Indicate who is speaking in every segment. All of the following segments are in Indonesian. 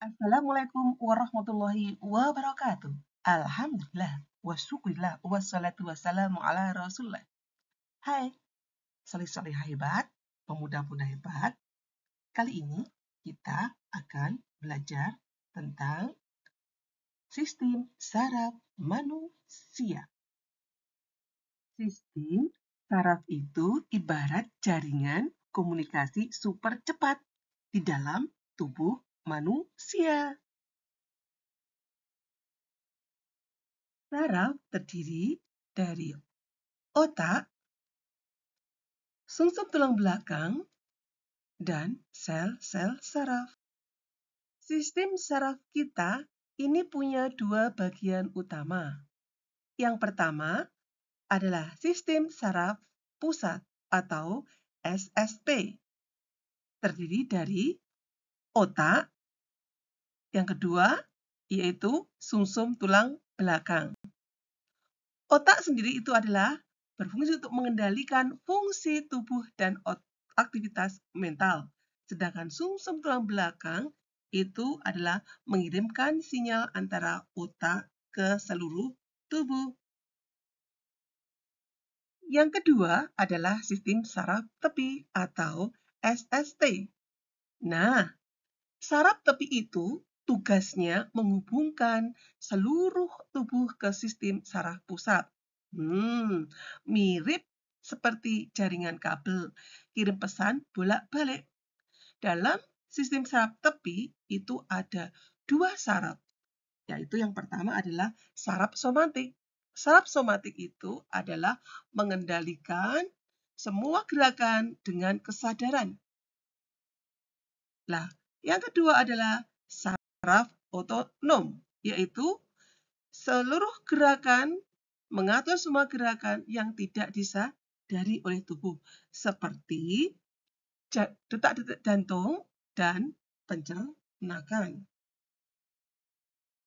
Speaker 1: Assalamualaikum warahmatullahi wabarakatuh. Alhamdulillah, wa syukurillah, wassalatu wassalamu ala rasulillah. Hai, solih-solih hebat, pemuda-pemuda hebat. Kali ini kita akan belajar tentang sistem saraf manusia. Sistem saraf itu ibarat jaringan komunikasi super cepat di dalam tubuh manusia. Saraf terdiri dari otak, sumsum tulang belakang, dan sel-sel saraf. Sistem saraf kita ini punya dua bagian utama. Yang pertama adalah sistem saraf pusat atau SSP. Terdiri dari otak. Yang kedua yaitu sumsum tulang belakang. Otak sendiri itu adalah berfungsi untuk mengendalikan fungsi tubuh dan aktivitas mental. Sedangkan sumsum tulang belakang itu adalah mengirimkan sinyal antara otak ke seluruh tubuh. Yang kedua adalah sistem saraf tepi atau SST. Nah, saraf tepi itu tugasnya menghubungkan seluruh tubuh ke sistem saraf pusat. Mirip seperti jaringan kabel, kirim pesan bolak-balik. Dalam sistem saraf tepi itu ada dua saraf, yaitu yang pertama adalah saraf somatik. Saraf somatik itu adalah mengendalikan semua gerakan dengan kesadaran. Nah, yang kedua adalah saraf otonom, yaitu seluruh gerakan, mengatur semua gerakan yang tidak disadari oleh tubuh, seperti detak-detak jantung dan pencernakan.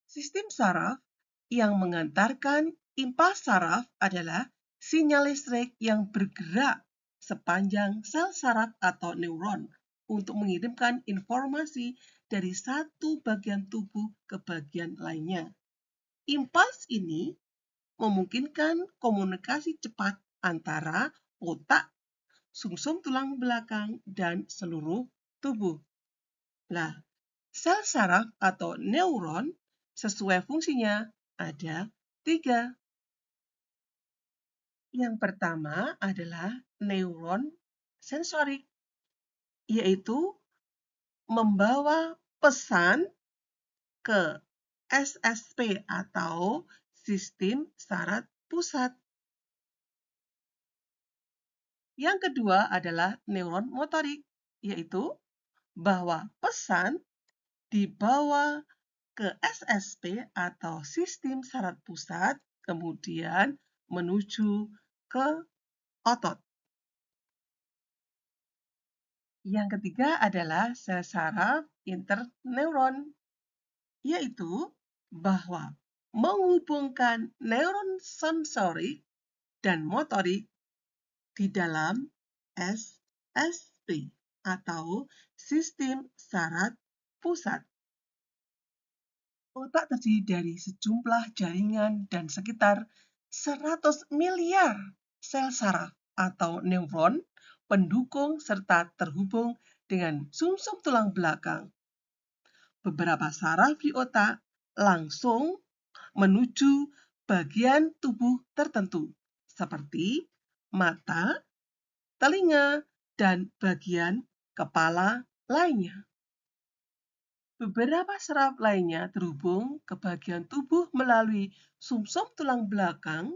Speaker 1: Sistem saraf yang mengantarkan impuls saraf adalah sinyal listrik yang bergerak sepanjang sel saraf atau neuron untuk mengirimkan informasi dari satu bagian tubuh ke bagian lainnya. Impuls ini memungkinkan komunikasi cepat antara otak, sumsum tulang belakang, dan seluruh tubuh. Nah, sel saraf atau neuron sesuai fungsinya ada 3. Yang pertama adalah neuron sensorik, yaitu membawa pesan ke SSP atau sistem saraf pusat. Yang kedua adalah neuron motorik, yaitu bahwa pesan dibawa ke SSP atau sistem saraf pusat, kemudian menuju ke otot. Yang ketiga adalah sel saraf interneuron, yaitu bahwa menghubungkan neuron sensorik dan motorik di dalam SSP atau sistem saraf pusat. Otak terdiri dari sejumlah jaringan dan sekitar 100 miliar sel saraf atau neuron pendukung serta terhubung dengan sumsum tulang belakang. Beberapa saraf di otak langsung menuju bagian tubuh tertentu seperti mata, telinga, dan bagian kepala lainnya. Beberapa saraf lainnya terhubung ke bagian tubuh melalui sumsum tulang belakang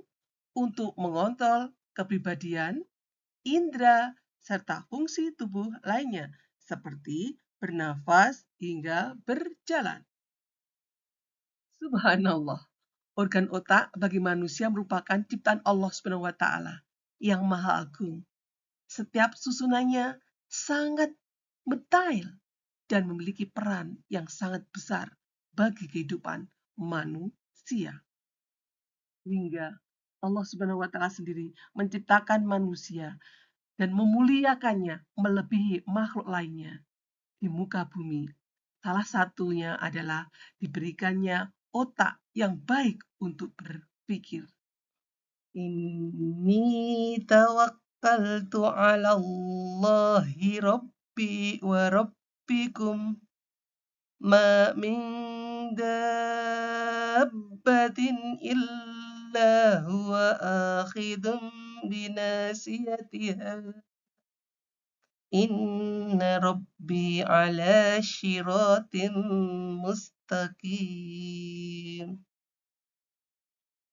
Speaker 1: untuk mengontrol kepribadian, indera, serta fungsi tubuh lainnya seperti bernafas hingga berjalan. Subhanallah, organ otak bagi manusia merupakan ciptaan Allah SWT yang maha agung. Setiap susunannya sangat detail dan memiliki peran yang sangat besar bagi kehidupan manusia. Hingga Allah SWT sendiri menciptakan manusia dan memuliakannya melebihi makhluk lainnya di muka bumi. Salah satunya adalah diberikannya otak yang baik untuk berpikir. Inni tawakkaltu 'ala Allahi rabbi wa rabbikum ma min dabbatin illa huwa akhidhun binasiyatiha inna rabbi 'ala syiratin mustaqim.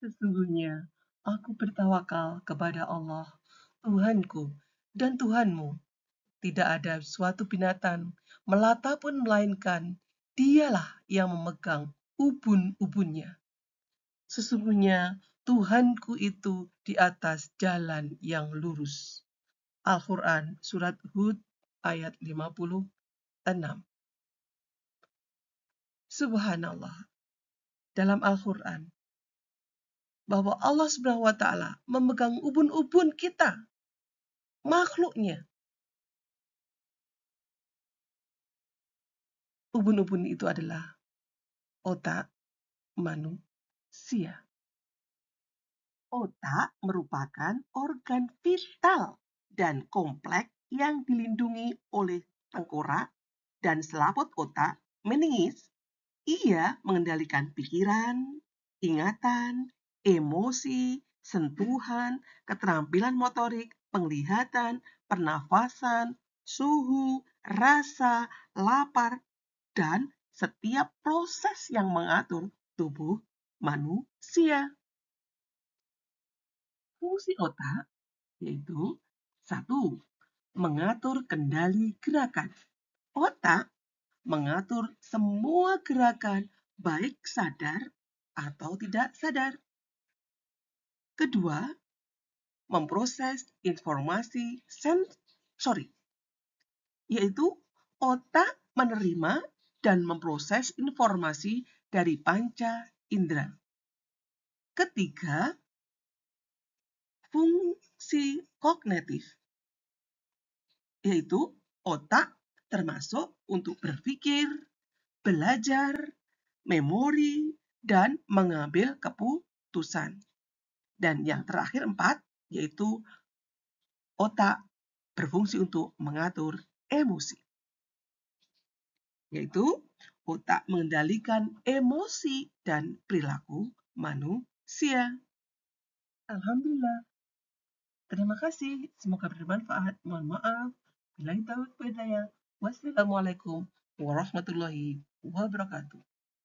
Speaker 1: Sesungguhnya aku bertawakal kepada Allah, Tuhanku dan Tuhanmu. Tidak ada suatu binatang, melata pun melainkan dialah yang memegang ubun-ubunnya. Sesungguhnya Tuhanku itu di atas jalan yang lurus. Al-Quran Surat Hud ayat 56. Subhanallah. Dalam Al-Quran, bahwa Allah Subhanahu wa Ta'ala memegang ubun-ubun kita, makhluknya. Ubun-ubun itu adalah otak manusia. Otak merupakan organ vital dan kompleks yang dilindungi oleh tengkorak dan selaput otak meningis. Ia mengendalikan pikiran, ingatan, emosi, sentuhan, keterampilan motorik, penglihatan, pernafasan, suhu, rasa, lapar, dan setiap proses yang mengatur tubuh manusia. Fungsi otak yaitu 1. Mengatur kendali gerakan. Otak mengatur semua gerakan baik sadar atau tidak sadar. Kedua, memproses informasi sensori, yaitu otak menerima dan memproses informasi dari panca indera. Ketiga, fungsi kognitif, yaitu otak termasuk untuk berpikir, belajar, memori, dan mengambil keputusan. Dan yang terakhir 4, yaitu otak berfungsi untuk mengatur emosi. Yaitu otak mengendalikan emosi dan perilaku manusia. Alhamdulillah. Terima kasih. Semoga bermanfaat. Mohon maaf. Billahi taufiq wal hidayah. Wassalamualaikum warahmatullahi wabarakatuh.